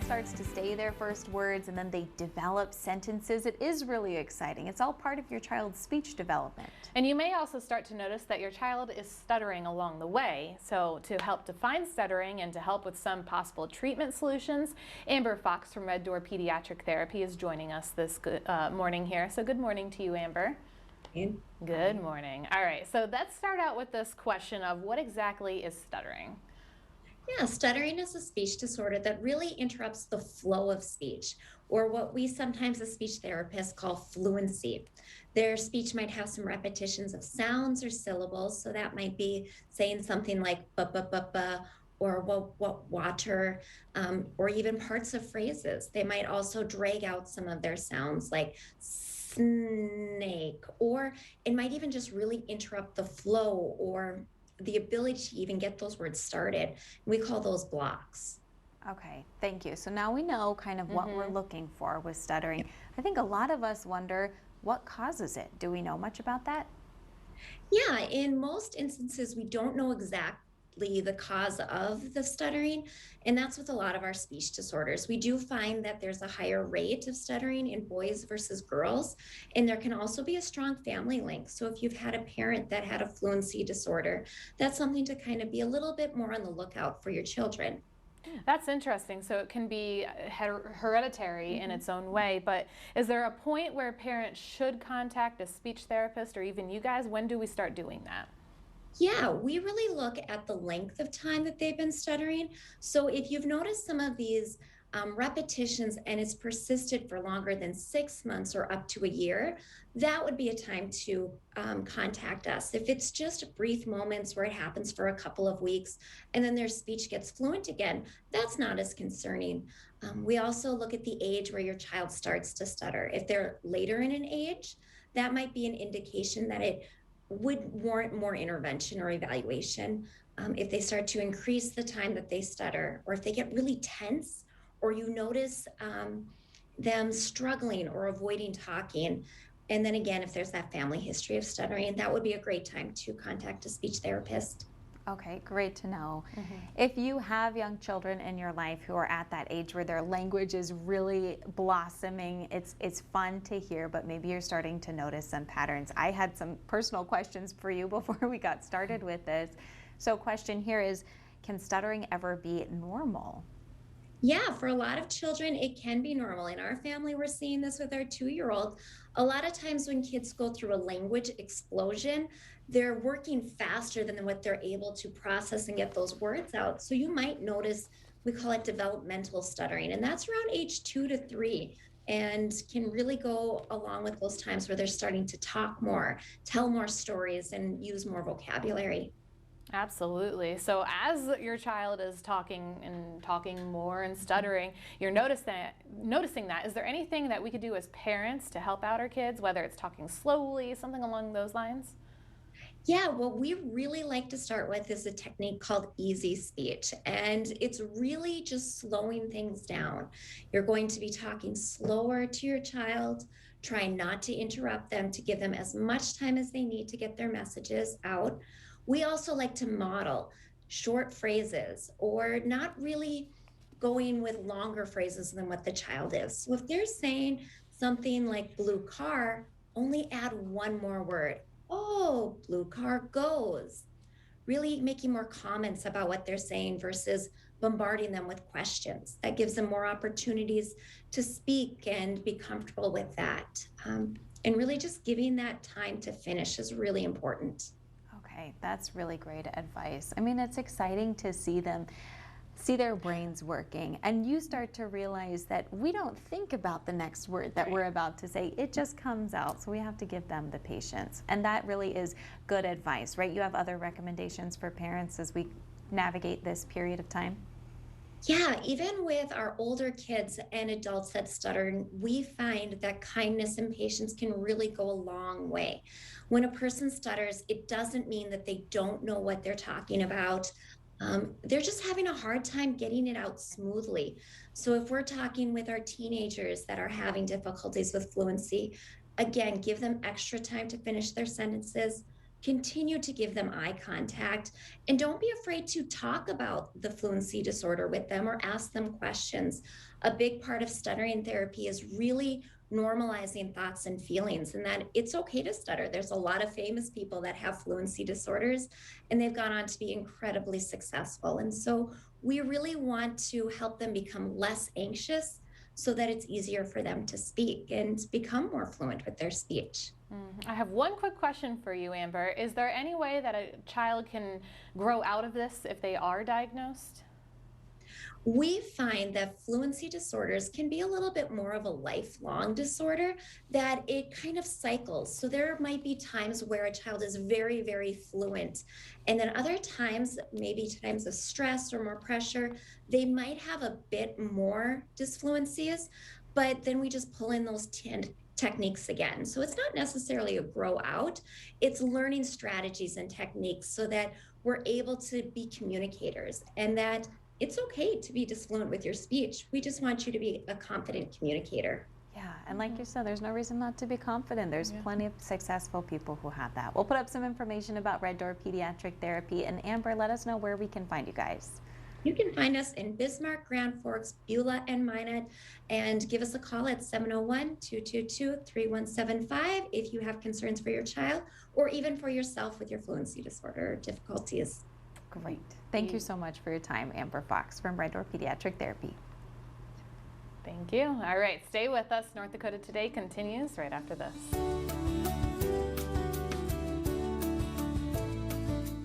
starts to say their first words and then they develop sentences, it is really exciting. It's all part of your child's speech development. And you may also start to notice that your child is stuttering along the way. So to help define stuttering and to help with some possible treatment solutions, Amber Fox from Red Door Pediatric Therapy is joining us this morning here. So good morning to you, Amber. Good morning. All right, so let's start out with this question of what exactly is stuttering? Yeah, stuttering is a speech disorder that really interrupts the flow of speech, or what we sometimes as speech therapists call fluency. Their speech might have some repetitions of sounds or syllables, so that might be saying something like ba, or what water, or even parts of phrases. They might also drag out some of their sounds like snake, or it might even just really interrupt the flow or the ability to even get those words started. We call those blocks. Okay, thank you. So now we know kind of what we're looking for with stuttering. I think a lot of us wonder what causes it. Do we know much about that? Yeah, in most instances, we don't know exactly the cause of the stuttering, and that's with a lot of our speech disorders. We do find that there's a higher rate of stuttering in boys versus girls, and there can also be a strong family link. So if you've had a parent that had a fluency disorder, that's something to kind of be a little bit more on the lookout for your children. That's interesting. So it can be hereditary in its own way, but is there a point where parents should contact a speech therapist or even you guys? When do we start doing that? Yeah, we really look at the length of time that they've been stuttering. So if you've noticed some of these repetitions and it's persisted for longer than 6 months or up to a year, that would be a time to contact us. If it's just brief moments where it happens for a couple of weeks and then their speech gets fluent again, that's not as concerning. We also look at the age where your child starts to stutter. If they're later in an age, that might be an indication that it would warrant more intervention or evaluation. If they start to increase the time that they stutter, or if they get really tense, or you notice them struggling or avoiding talking. And then again, if there's that family history of stuttering, that would be a great time to contact a speech therapist. Okay, great to know. If you have young children in your life who are at that age where their language is really blossoming, it's fun to hear, but maybe you're starting to notice some patterns. I had some personal questions for you before we got started with this. So question here is, can stuttering ever be normal? Yeah, for a lot of children, it can be normal. In our family, we're seeing this with our 2-year-old. A lot of times when kids go through a language explosion, they're working faster than what they're able to process and get those words out. So you might notice, we call it developmental stuttering, and that's around age 2 to 3 and can really go along with those times where they're starting to talk more, tell more stories, and use more vocabulary. Absolutely. So as your child is talking and talking more and stuttering, you're noticing that. Is there anything that we could do as parents to help out our kids, whether it's talking slowly, something along those lines? Yeah, what we really like to start with is a technique called easy speech. And it's really just slowing things down. You're going to be talking slower to your child, trying not to interrupt them, to give them as much time as they need to get their messages out. We also like to model short phrases or not really going with longer phrases than what the child is. So if they're saying something like blue car, only add one more word. Oh, blue car goes. Really making more comments about what they're saying versus bombarding them with questions. That gives them more opportunities to speak and be comfortable with that. And really just giving that time to finish is really important. Okay, that's really great advice. I mean, it's exciting to see their brains working, and you start to realize that we don't think about the next word that we're about to say. It just comes out, so we have to give them the patience. And that really is good advice, right? You have other recommendations for parents as we navigate this period of time? Yeah, even with our older kids and adults that stutter, we find that kindness and patience can really go a long way. When a person stutters, it doesn't mean that they don't know what they're talking about. They're just having a hard time getting it out smoothly. So if we're talking with our teenagers that are having difficulties with fluency, again, give them extra time to finish their sentences. continue to give them eye contact, and don't be afraid to talk about the fluency disorder with them or ask them questions. A big part of stuttering therapy is really normalizing thoughts and feelings, and that it's okay to stutter. There's a lot of famous people that have fluency disorders, and they've gone on to be incredibly successful. And so we really want to help them become less anxious so that it's easier for them to speak and become more fluent with their speech. I have one quick question for you, Amber. Is there any way that a child can grow out of this if they are diagnosed? We find that fluency disorders can be a little bit more of a lifelong disorder, that it kind of cycles. So there might be times where a child is very, very fluent. And then other times, maybe times of stress or more pressure, they might have a bit more disfluencies, but then we just pull in those techniques again. So it's not necessarily a grow out, it's learning strategies and techniques so that we're able to be communicators, and that it's okay to be disfluent with your speech. We just want you to be a confident communicator. Yeah, and like you said, there's no reason not to be confident. There's plenty of successful people who have that. We'll put up some information about Red Door Pediatric Therapy. And Amber, let us know where we can find you guys. You can find us in Bismarck, Grand Forks, Beulah, and Minot, and give us a call at 701-222-3175 if you have concerns for your child or even for yourself with your fluency disorder or difficulties. Great. Thank you so much for your time, Amber Fox from Red Door Pediatric Therapy. Thank you. All right, stay with us. North Dakota Today continues right after this.